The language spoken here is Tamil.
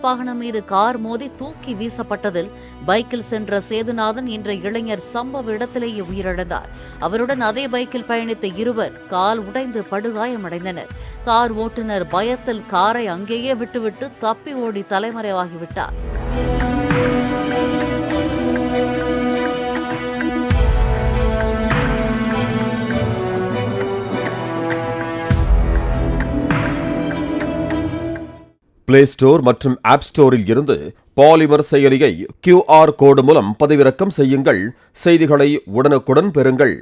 பிக்கப் வாகனம் மீது கார் மோதி தூக்கி வீசப்பட்டதில் பைக்கில் சென்ற சேதுநாதன் என்ற இளைஞர் சம்பவ இடத்திலேயே உயிரிழந்தார். அவருடன் அதே பைக்கில் பயணித்த இருவர் கால் உடைந்து படுகாயமடைந்தனர். கார் ஓட்டுநர் பயத்தில் காரை அங்கேயே விட்டுவிட்டு தப்பி ஓடி தலைமறைவாகிவிட்டார். பிளே ஸ்டோர் மற்றும் ஆப் ஸ்டோரில் இருந்து பாலிமர் செயலியை QR கோடு மூலம் பதிவிறக்கம் செய்யுங்கள். செய்திகளை உடனுக்குடன் பெறுங்கள்.